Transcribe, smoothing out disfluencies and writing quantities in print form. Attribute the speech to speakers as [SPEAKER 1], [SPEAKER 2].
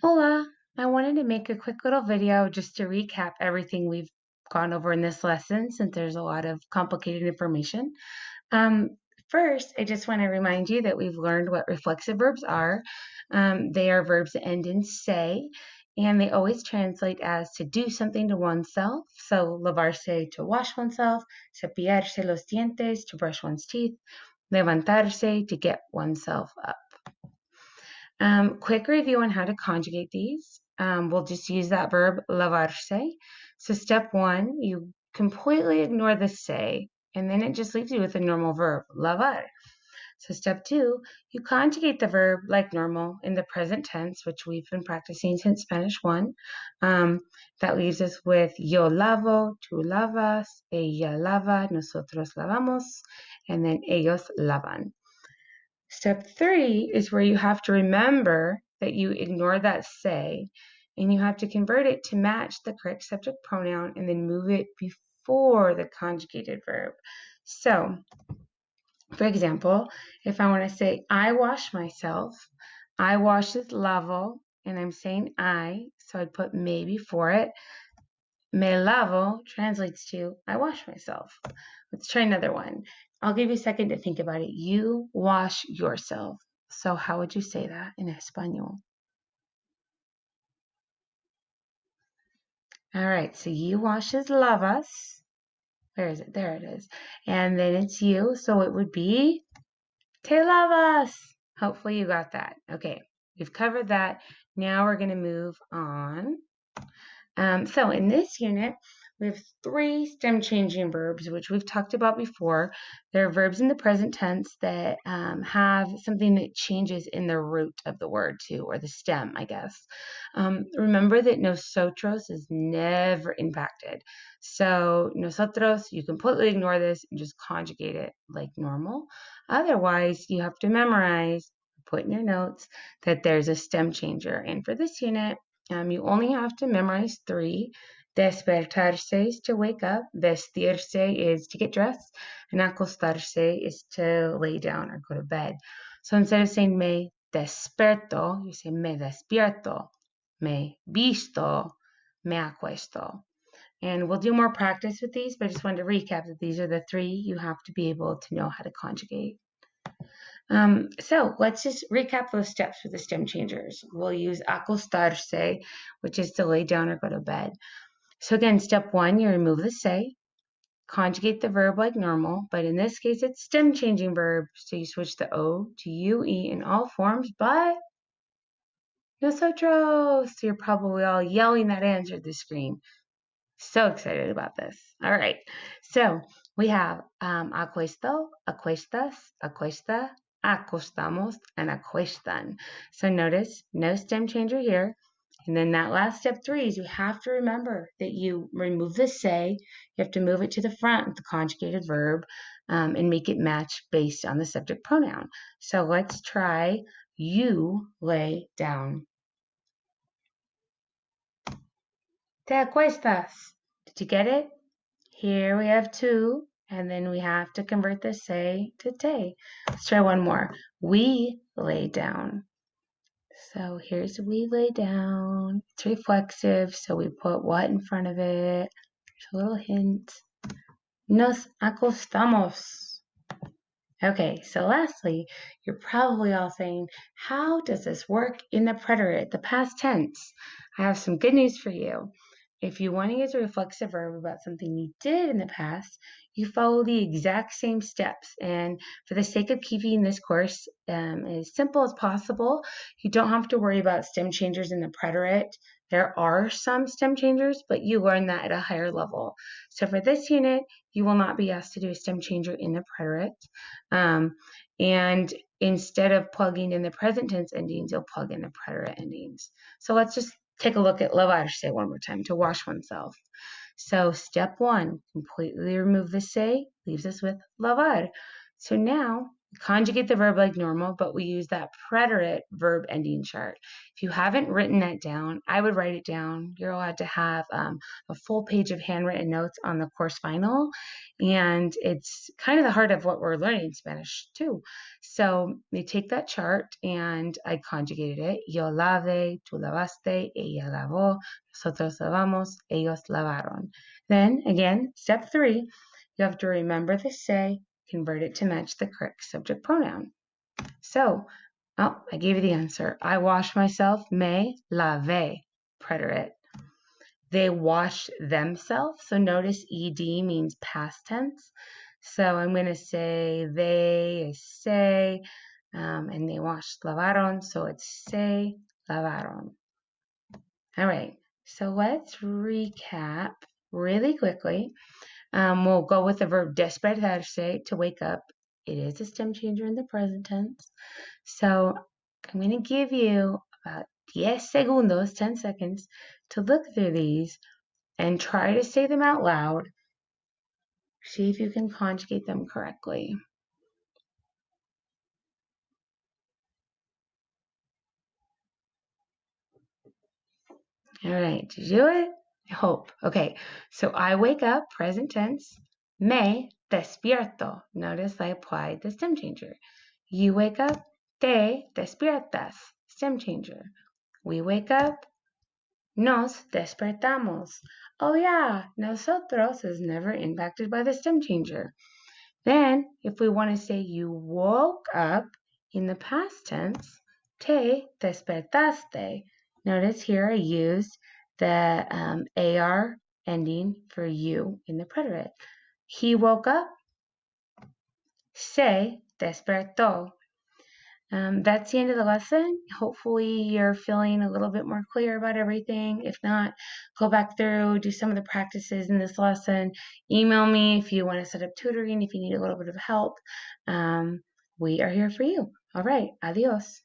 [SPEAKER 1] Hola! I wanted to make a quick little video just to recap everything we've gone over in this lesson since there's a lot of complicated information. Um, First, I just want to remind you that we've learned what reflexive verbs are. They are verbs that end in se, and they always translate as to do something to oneself. So, lavarse to wash oneself, cepillarse los dientes to brush one's teeth, levantarse to get oneself up. Quick review on how to conjugate these. We'll just use that verb lavarse. So step one, you completely ignore the se, and then it just leaves you with a normal verb, lavar. So step two, you conjugate the verb like normal in the present tense, which we've been practicing since Spanish 1. That leaves us with yo lavo, tú lavas, ella lava, nosotros lavamos, and then ellos lavan. Step three is where you have to remember that you ignore that se, and you have to convert it to match the correct subject pronoun and then move it before the conjugated verb. So, for example, if I want to say, I wash myself, I wash is lavo, and I'm saying I, so I'd put me before it. Me lavo translates to I wash myself. Let's try another one. I'll give you a second to think about it. You wash yourself. So how would you say that in Espanol? All right, so you wash is lavas. Where is it? There it is. And then it's you, so it would be te lavas. Hopefully you got that. Okay, we've covered that. Now we're going to move on. So in this unit, we have 3 stem changing verbs, which we've talked about before. They're verbs in the present tense that have something that changes in the root of the word too, or the stem, I guess. Remember that nosotros is never impacted. So nosotros, you completely ignore this and just conjugate it like normal. Otherwise, you have to memorize, put in your notes that there's a stem changer. And for this unit, you only have to memorize 3. Despertarse is to wake up. Vestirse is to get dressed. And acostarse is to lay down or go to bed. So instead of saying me desperto, you say me despierto. Me visto. Me acuesto. And we'll do more practice with these, but I just wanted to recap that these are the 3 you have to be able to know how to conjugate. So let's just recap those steps for the stem changers. We'll use acostarse, which is to lay down or go to bed. So again, step 1, you remove the se, conjugate the verb like normal, but in this case, it's stem changing verb. So you switch the O to UE in all forms, but nosotros. So you're probably all yelling that answer at the screen. So excited about this. All right. So we have acuesto, acuestas, acuesta, acostamos, and acuestan. So notice no stem changer here. And then that last step 3 is you have to remember that you remove the se. You have to move it to the front with the conjugated verb and make it match based on the subject pronoun. So let's try you lay down. Te acuestas. Did you get it? Here we have 2, and then we have to convert the se to te. Let's try one more. We lay down. So here's we lay down. It's reflexive, so we put what in front of it. There's a little hint. Nos acostamos. Okay, so lastly, you're probably all saying, how does this work in the preterite, the past tense? I have some good news for you. If you want to use a reflexive verb about something you did in the past, you follow the exact same steps. And for the sake of keeping this course as simple as possible, you don't have to worry about stem changers in the preterite. There are some stem changers, but you learn that at a higher level. So for this unit, you will not be asked to do a stem changer in the preterite. And instead of plugging in the present tense endings, you'll plug in the preterite endings. So let's just take a look at lavarse one more time, to wash oneself. So step 1, completely remove the se, leaves us with lavar. So now conjugate the verb like normal, but we use that preterite verb ending chart. If you haven't written that down, I would write it down. You're allowed to have a full page of handwritten notes on the course final, and it's kind of the heart of what we're learning in Spanish too. So we take that chart and I conjugated it. Yo lave, tú lavaste, ella lavó, nosotros lavamos, ellos lavaron. Then again, step 3, you have to remember the say, convert it to match the correct subject pronoun. So, I gave you the answer. I wash myself, me lavé, preterite. They wash themselves. So notice ed means past tense. So I'm going to say they is say, and they washed lavaron, so it's se lavaron. All right, so let's recap really quickly. We'll go with the verb despertarse, to wake up. It is a stem changer in the present tense. So I'm going to give you about 10 segundos, 10 seconds, to look through these and try to say them out loud. See if you can conjugate them correctly. All right, did you do it? I hope. Okay, so I wake up, present tense. Me despierto. Notice I applied the stem changer. You wake up, te despiertas. Stem changer. We wake up, nos despertamos. Oh yeah, nosotros is never impacted by the stem changer. Then, if we want to say you woke up in the past tense, te despertaste. Notice here I used the AR ending for you in the preterite. He woke up, se despertó. That's the end of the lesson. Hopefully you're feeling a little bit more clear about everything. If not, go back through, do some of the practices in this lesson. Email me if you want to set up tutoring, if you need a little bit of help. We are here for you. All right, adios.